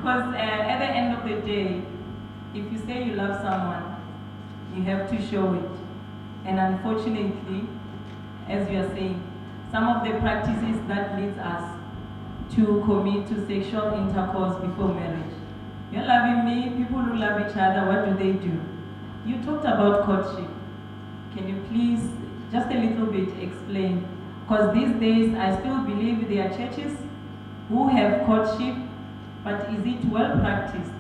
Because at the end of the day, if you say you love someone, you have to show it. And unfortunately, as we are saying, some of the practices that leads us to commit to sexual intercourse before marriage. You're loving me, people who love each other, what do? You talked about courtship. Can you please, just a little bit, explain? Because these days, I still believe there are churches who have courtship, but is it well practiced?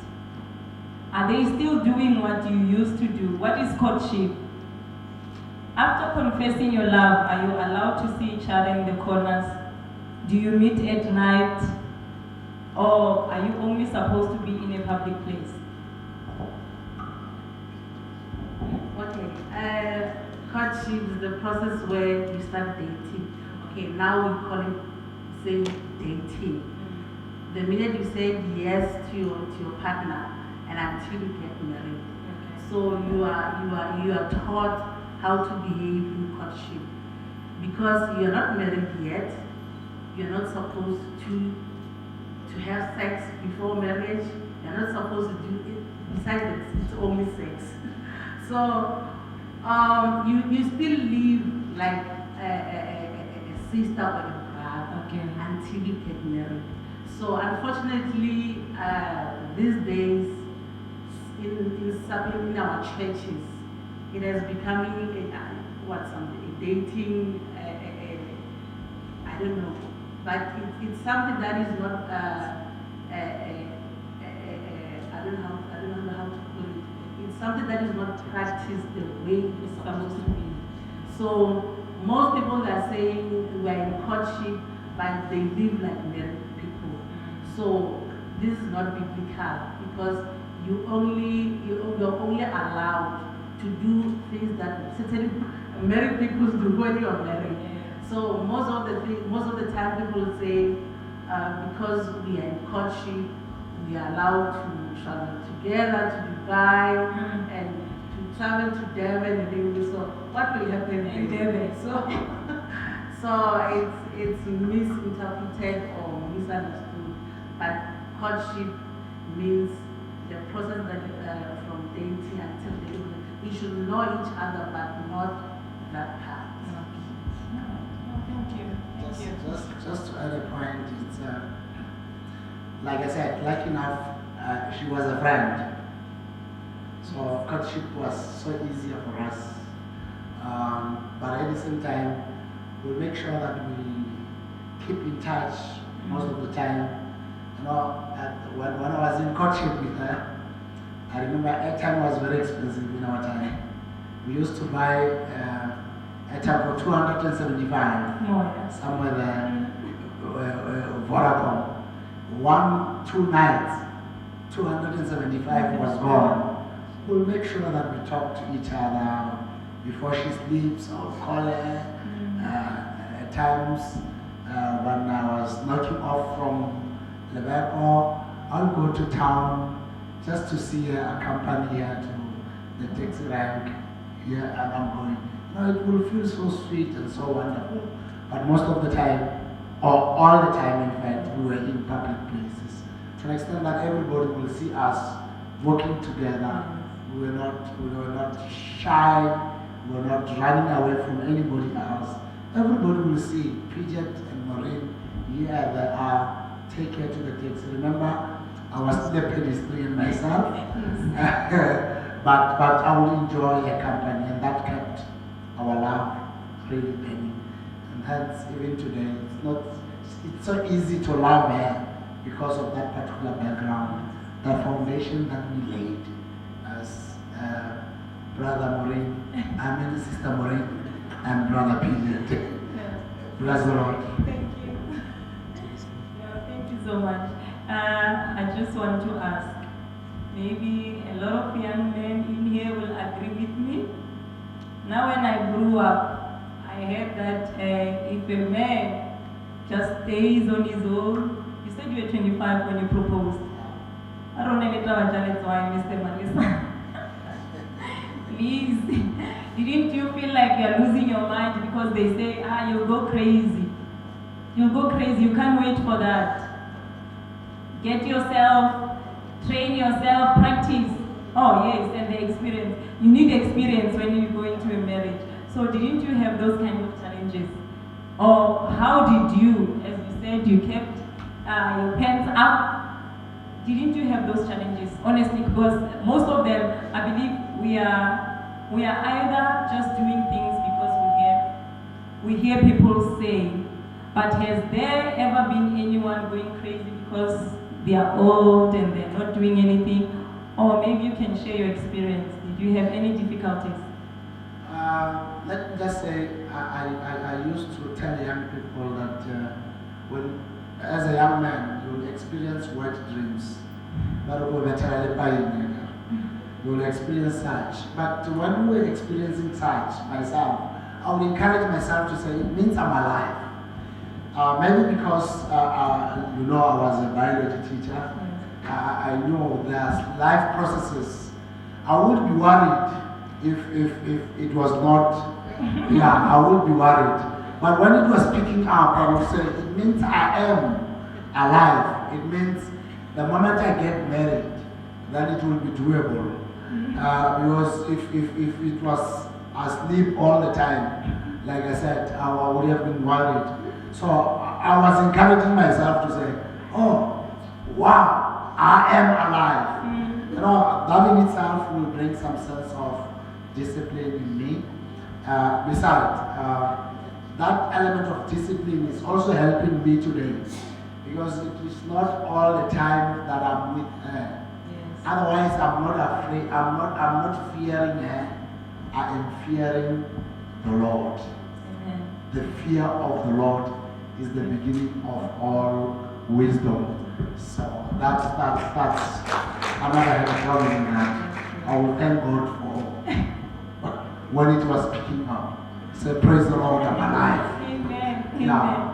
Are they still doing what you used to do? What is courtship? After confessing your love, are you allowed to see each other in the corners? Do you meet at night? Or are you only supposed to be in a public place? Okay. Courtship is the process where you start dating. Okay, now we call it, say, dating. The minute you say yes to your partner, and until you get married. Okay. So you are taught how to behave in courtship. Because you're not married yet, you're not supposed to have sex before marriage. You're not supposed to do it. Besides, it's only sex. So you still live like a sister or a brother, okay, until you get married. So unfortunately, these days, in our churches, it has become a dating, I don't know, but it's something that is not, I don't know how to put it. It's something that is not practiced the way it's supposed to be. So most people are saying we're in courtship, but they live like married people. So this is not biblical because you're only allowed to do things that certain married people do when you are married. So most of the time people say because we are in courtship, we are allowed to travel together to Dubai and to travel to Devon and everything. So what will happen in Devon? So it's misinterpreted or misunderstood. But courtship means the process that from dating until dating. We should know each other, but not that part. Thank you. Just to add a point, it's like I said, lucky enough, she was a friend, so courtship was so easier for us. But at the same time, we'll make sure that we keep in touch most of the time. You know, when I was in courtship with her, I remember airtime was very expensive in our time. We used to buy airtime for 275, somewhere there, Vodacom. 2 nights, 275 was gone. We'll make sure that we talk to each other before she sleeps, or call her. At times, when I was knocking off from Lebeco, I'll go to town just to see her, accompany her to the taxi rank here, and I'm going. No, it will feel so sweet and so wonderful. But most of the time, or all the time in fact, we were in public places. To an extent that everybody will see us working together. We were not shy, we were not running away from anybody else. Everybody will see Piget and Maureen, here they are, take her to the taxi. Remember, I was still a pedestrian myself, but I would enjoy her company, and that kept our love really burning. And hence, even today, it's so easy to love her because of that particular background, the foundation that we laid as Brother Maureen, Sister Maureen, and Brother Piget. Bless the Lord. Thank you. Thank you so much. I just want to ask, maybe a lot of young men in here will agree with me. Now when I grew up, I heard that if a man just stays on his own, you said you were 25 when you proposed. I don't know that's why, Mr. Malesa. Please, didn't you feel like you're losing your mind because they say, you'll go crazy. You'll go crazy, you can't wait for that. get yourself, train yourself, practice. Oh yes, and the experience. You need experience when you go into a marriage. So didn't you have those kind of challenges? Or how did you, as you said, you kept your pants up? Didn't you have those challenges? Honestly, because most of them, I believe, we are either just doing things because we hear people say, but has there ever been anyone going crazy because they are old and they're not doing anything? Or maybe you can share your experience. Did you have any difficulties? Let me just say, I used to tell young people that when, as a young man, you will experience wet dreams. You will experience such. But when we were experiencing such, myself, I would encourage myself to say, it means I'm alive. Maybe because, I was a biology teacher. I know there's life processes. I would be worried if it was not, I would be worried. But when it was picking up, I would say, it means I am alive. It means the moment I get married, then it will be doable. Because if it was asleep all the time, like I said, I would have been worried. So I was encouraging myself to say, oh, wow, I am alive. That in itself will bring some sense of discipline in me. Besides, that element of discipline is also helping me today, because it is not all the time that I'm with her. Yes. Otherwise, I'm not afraid. I'm not fearing her. I am fearing the Lord. Amen. The fear of the Lord is the beginning of all wisdom. So that's I'm not having a problem in that. I will thank God for when it was picking up. So praise the Lord, I'm alive. Amen. Yeah.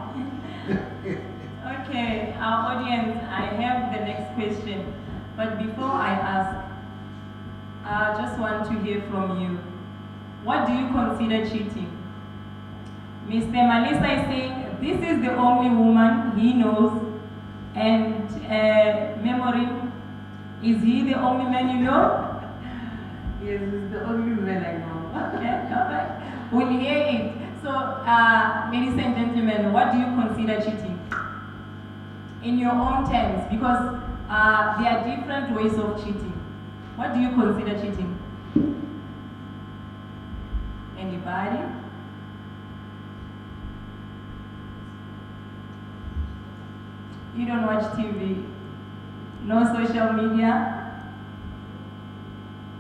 Okay, our audience, I have the next question. But before I ask, I just want to hear from you. What do you consider cheating? Mr. Malesa is saying, this is the only woman he knows. And Maureen, is he the only man you know? Yes, it's the only man I know. Okay, all right. We'll hear it. So, ladies and gentlemen, what do you consider cheating? In your own terms, because there are different ways of cheating. What do you consider cheating? Anybody? You don't watch TV? No social media?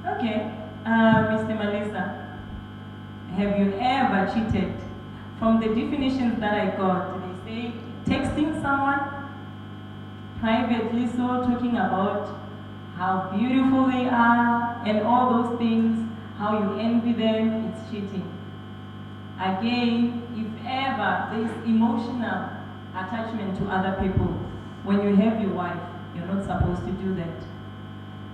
Okay. Mr. Malesa, have you ever cheated? From the definitions that I got, they say texting someone privately, so talking about how beautiful they are and all those things, how you envy them, it's cheating. Again, if ever there is emotional attachment to other people, when you have your wife, you're not supposed to do that.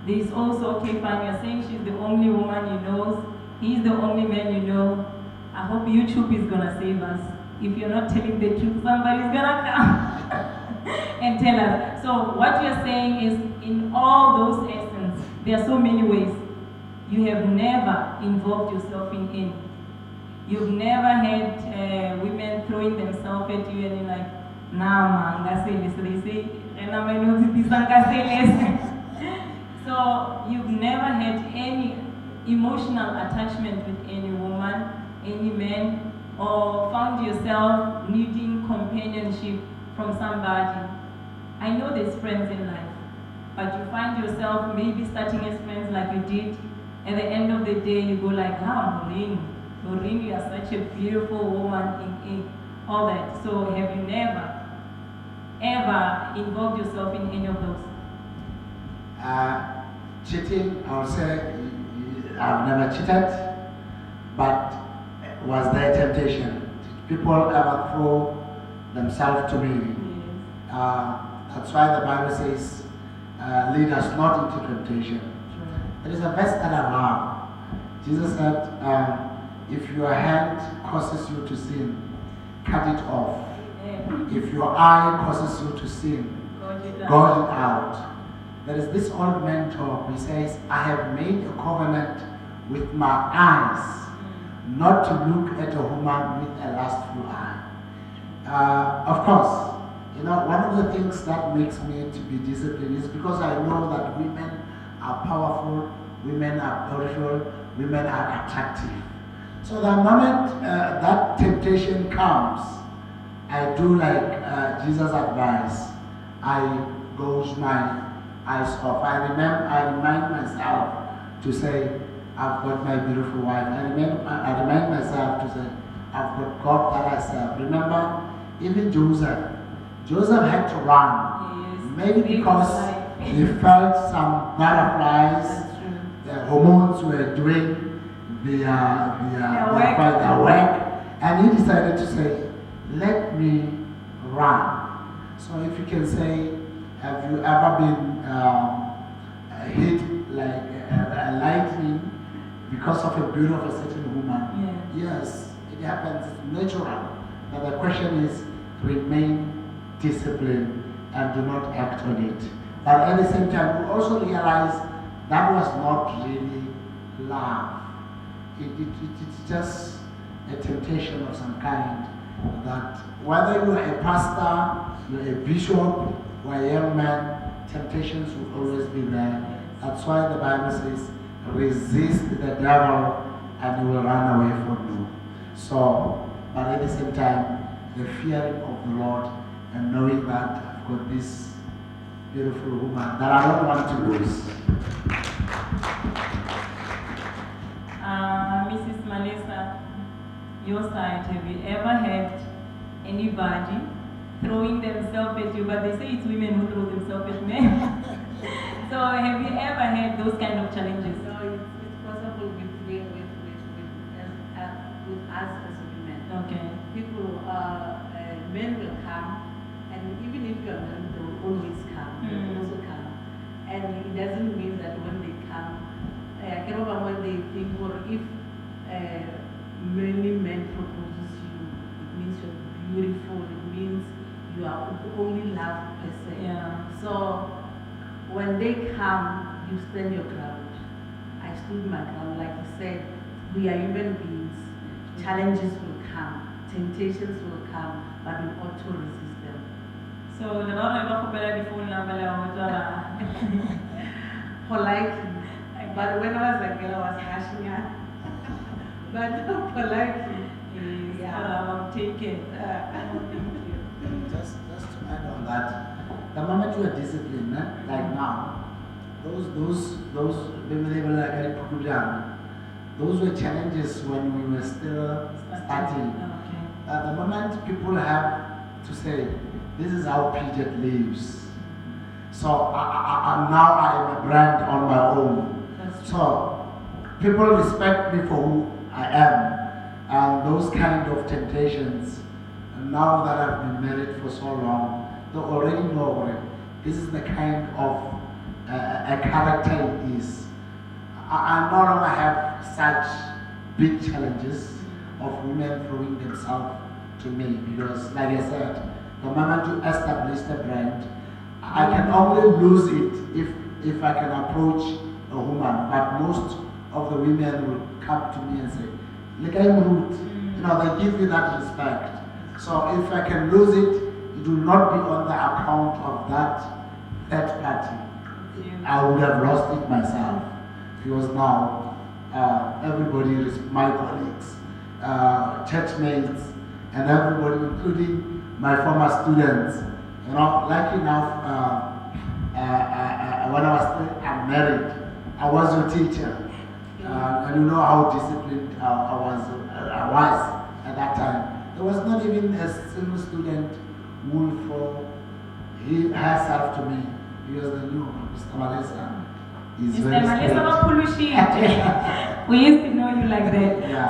There is also, okay, fine, you're saying she's the only woman you know, he's the only man you know. I hope YouTube is gonna save us. If you're not telling the truth, somebody's gonna come and tell us. So what you're saying is, in all those essence, there are so many ways. You have never involved yourself in any. You've never had women throwing themselves at you and you're like, nah, man, so they say, so you've never had any emotional attachment with any woman, any man, or found yourself needing companionship from somebody. I know there's friends in life, but you find yourself maybe starting as friends like you did. At the end of the day, you go like, Maureen, you are such a beautiful woman in all that. So have you never, ever involved yourself in any of those? Cheating, I would say, I've never cheated, but was there temptation? Did people ever throw themselves to me? Yes. That's why the Bible says, lead us not into temptation. It is a verse that I love. Jesus said, if your hand causes you to sin, cut it off. Yeah. If your eye causes you to sin, gouge it out. There is this old man talk. He says, "I have made a covenant with my eyes, not to look at a woman with a lustful eye." Of course, you know, one of the things that makes me to be disciplined is because I know that women are powerful, women are beautiful, women are attractive. So the moment that temptation comes, I do like Jesus' advice. I gouge my eyes off. I remind myself to say, I've got my beautiful wife. I remind myself to say, I've got God that I serve. Remember, even Joseph had to run. Yes. Maybe because he felt some butterflies, the hormones were doing their work, and he decided to say, let me run. So if you can say, have you ever been hit like a lightning because of a beauty of a certain woman? Yeah. Yes, it happens, it's natural. But the question is, remain disciplined and do not act on it. But at the same time, we also realize that was not really love. It's just a temptation of some kind, that whether you're a pastor, you're a bishop, or a young man, temptations will always be there. That's why the Bible says, resist the devil and he will run away from you. So, but at the same time, the fearing of the Lord and knowing that I've got this beautiful woman that I don't want to lose. Mrs. Malesa, your side, have you ever had anybody throwing themselves at you? But they say it's women who throw themselves at men. So have you ever had those kind of challenges? No, it's possible with us as women. Okay. People, men will come, and even if you are married, they will always come. They will also come. And it doesn't mean that when they come, I can't remember when they think, or if many men proposes you, it means you're beautiful, it means you are the only loved person. Yeah. So when they come, you stand your ground. I stood my ground, like you said, we are human beings. Challenges will come, temptations will come, but we ought to resist them. So the Lord never prepared the phone number. Politely. But when I was a girl, I was hashing out. But politely. Yeah. Take it. Just to add on that, the moment you are disciplined, like now, those maybe they were like a program. Those were challenges when we were still starting. Okay. The moment people have to say, this is how Piget lives. So now I am a brand on my own. So people respect me for who I am. And those kind of temptations, now that I've been married for so long, they already know this is the kind of a character it is. I no longer have such big challenges of women throwing themselves to me, because like I said, the moment you establish the brand, I can only lose it if I can approach a woman, but most of the women will come to me and say, look, I'm rude. You know, they give you that respect. So if I can lose it, it will not be on the account of that third party. I would have lost it myself. Because now, everybody, my colleagues, churchmates, and everybody, including my former students, you know, like enough, when I was still unmarried, I was your teacher. And you know how disciplined I was at that time. There was not even a single student who would throw herself to me, because they knew Mr. Malesa is very straight. We used to know you like that. Yeah.